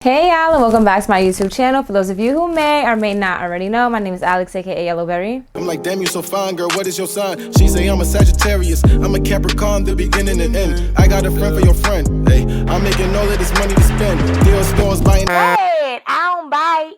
Hey y'all, and welcome back to my YouTube channel. For those of you who may or may not already know, my name is Alex, aka YELLOOBERRY. I'm like, damn, you so fine, girl, what is your sign? She say I'm a Sagittarius, I'm a Capricorn, the beginning and end. I got a friend for your friend, hey, I'm making all of this money to spend. Deal stores buying. Wait, I don't bite.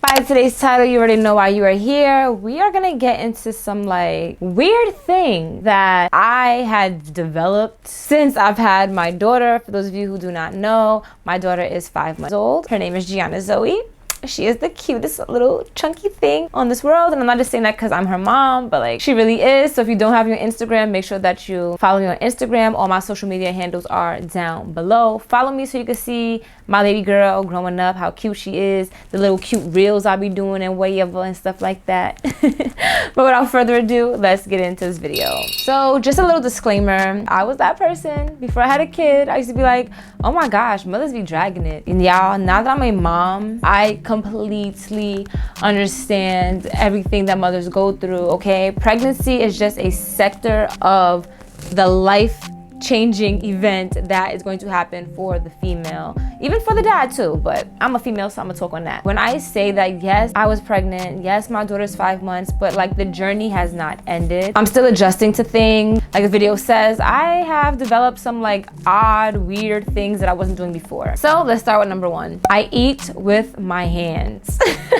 By today's title, you already know why you are here. We are gonna get into some like weird thing that I had developed since I've had my daughter. For those of you who do not know, my daughter is 5 months old. Her name is Gianna Zoe. She is the cutest little chunky thing on this world, and I'm not just saying that because I'm her mom, but like she really is. So if you don't have your Instagram, make sure that you follow me on Instagram. All my social media handles are down below. Follow me so you can see my baby girl growing up, how cute she is, the little cute reels I'll be doing and whatever and stuff like that. But without further ado, let's get into this video. So just a little disclaimer, I was that person before I had a kid. I used to be like, oh my gosh, mothers be dragging it. And y'all, now that I'm a mom, I completely understand everything that mothers go through, okay? Pregnancy is just a sector of the life-changing event that is going to happen for the female, even for the dad too, but I'm a female, so I'm gonna talk on that. When I say that, yes, I was pregnant, yes, my daughter's 5 months, but like the journey has not ended. I'm still adjusting to things. Like the video says, I have developed some like odd, weird things that I wasn't doing before. So let's start with number one. I eat with my hands.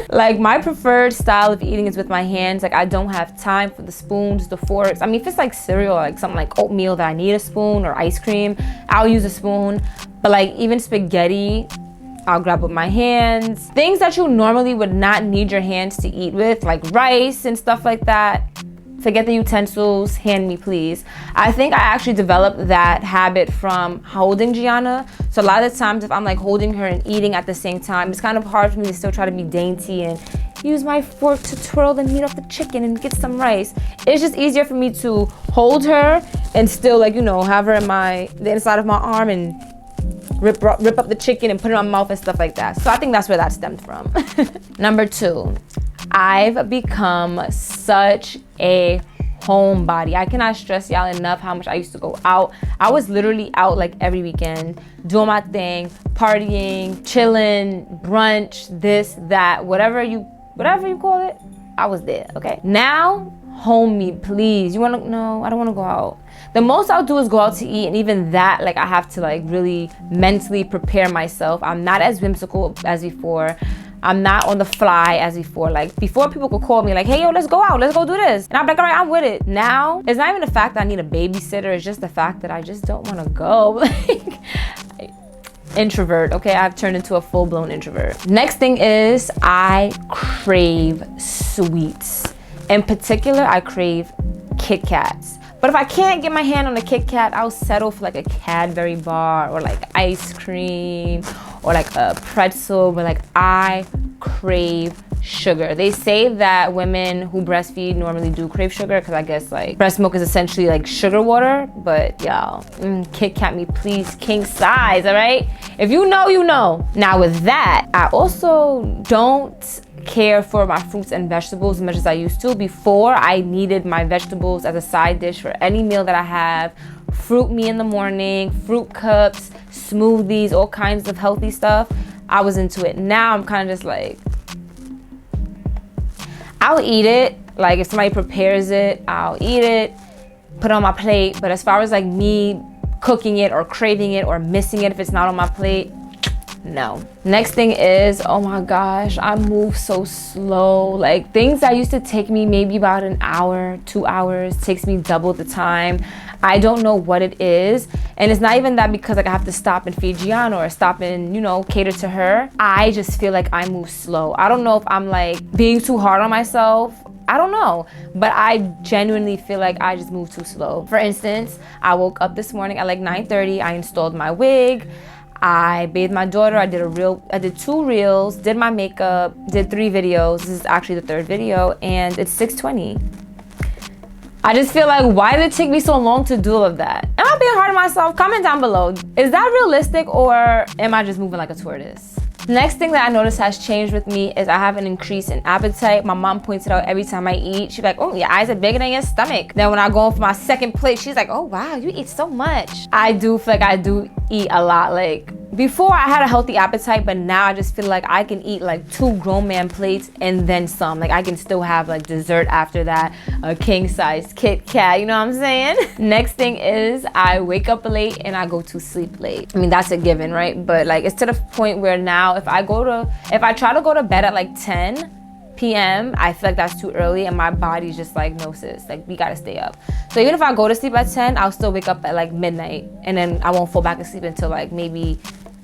Like my preferred style of eating is with my hands. Like I don't have time for the spoons, the forks. I mean, if it's like cereal, or like something like oatmeal that I need a spoon, or ice cream, I'll use a spoon. But like even spaghetti, I'll grab with my hands. Things that you normally would not need your hands to eat with, like rice and stuff like that, forget the utensils, hand me please. I think I actually developed that habit from holding Gianna. So a lot of the times if I'm like holding her and eating at the same time, it's kind of hard for me to still try to be dainty and use my fork to twirl the meat off the chicken and get some rice. It's just easier for me to hold her and still, like, you know, have her in the inside of my arm and rip up the chicken and put it in my mouth and stuff like that. So I think that's where that stemmed from. Number two, I've become such a homebody. I cannot stress y'all enough how much I used to go out. I was literally out like every weekend, doing my thing, partying, chilling, brunch, this, that, whatever you call it, I was there, okay? Now, home me, please. You wanna, no, I don't wanna go out. The most I'll do is go out to eat, and even that, like I have to like really mentally prepare myself. I'm not as whimsical as before. I'm not on the fly as before. Like before, people could call me like, hey yo, let's go out, let's go do this. And I'm like, all right, I'm with it. Now, it's not even the fact that I need a babysitter, it's just the fact that I just don't wanna go. Like, introvert, okay? I've turned into a full-blown introvert. Next thing is I crave sweets. In particular, I crave Kit Kats. But if I can't get my hand on a Kit Kat, I'll settle for like a Cadbury bar or like ice cream or like a pretzel, but like I crave sugar. They say that women who breastfeed normally do crave sugar because I guess like breast milk is essentially like sugar water, but y'all, Kit Kat me please, king size, all right? If you know, you know. Now with that, I also don't care for my fruits and vegetables as much as I used to. Before, I needed my vegetables as a side dish for any meal that I have. Fruit me in the morning, fruit cups, smoothies, all kinds of healthy stuff. I was into it. Now I'm kind of just like, I'll eat it. Like if somebody prepares it, I'll eat it, put it on my plate. But as far as like me cooking it or craving it or missing it if it's not on my plate, no. Next thing is, oh my gosh, I move so slow. Like things that used to take me maybe about an hour, 2 hours, takes me double the time. I don't know what it is. And it's not even that because like I have to stop and feed Gianna or stop and, you know, cater to her. I just feel like I move slow. I don't know if I'm like being too hard on myself. I don't know, but I genuinely feel like I just move too slow. For instance, I woke up this morning at like 9:30. I installed my wig. I bathed my daughter, I did 2 reels, did my makeup, did 3 videos. This is actually the 3rd video, and it's 6:20. I just feel like, why did it take me so long to do all of that? Am I being hard on myself? Comment down below. Is that realistic, or am I just moving like a tortoise? Next thing that I noticed has changed with me is I have an increase in appetite. My mom points it out every time I eat. She's like, oh, your eyes are bigger than your stomach. Then when I go for my second plate, she's like, oh wow, you eat so much. I do feel like I do eat a lot. Like before I had a healthy appetite, but now I just feel like I can eat like 2 grown man plates and then some. Like I can still have like dessert after that, a king size Kit Kat, you know what I'm saying? Next thing is I wake up late and I go to sleep late. I mean, that's a given, right? But like it's to the point where now if I try to go to bed at like 10 p.m. I feel like that's too early and my body's just like, no sis, like we gotta stay up. So even if I go to sleep at 10, I'll still wake up at like midnight and then I won't fall back asleep until like maybe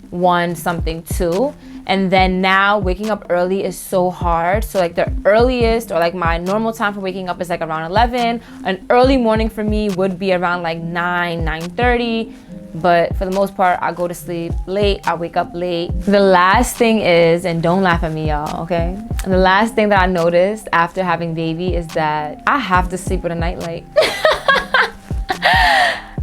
1 something 2. And then now waking up early is so hard. So like the earliest or like my normal time for waking up is like around 11. An early morning for me would be around like 9:30. But for the most part, I go to sleep late, I wake up late. The last thing is, and don't laugh at me y'all, okay? The last thing that I noticed after having baby is that I have to sleep with a nightlight.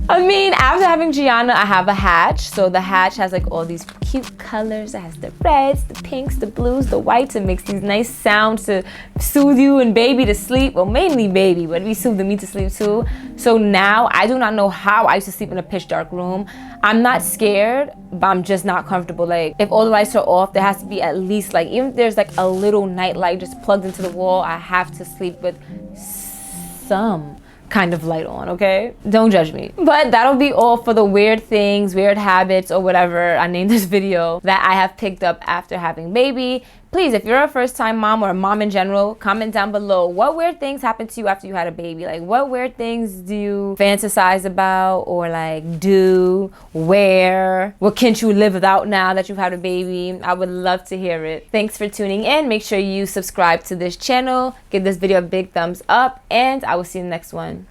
I mean, after having Gianna, I have a hatch. So the hatch has like all these cute colors. It has the reds, the pinks, the blues, the whites. It makes these nice sounds to soothe you and baby to sleep. Well, mainly baby, but we soothe me to sleep too. So now I do not know how I used to sleep in a pitch dark room. I'm not scared, but I'm just not comfortable. Like if all the lights are off, there has to be at least like, even if there's like a little night light just plugged into the wall, I have to sleep with some kind of light on, okay? Don't judge me. But that'll be all for the weird things, weird habits, or whatever I named this video that I have picked up after having baby. Please, if you're a first-time mom or a mom in general, comment down below what weird things happened to you after you had a baby. Like what weird things do you fantasize about or like do, wear? What can't you live without now that you've had a baby? I would love to hear it. Thanks for tuning in. Make sure you subscribe to this channel, give this video a big thumbs up, and I will see you in the next one.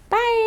Bye.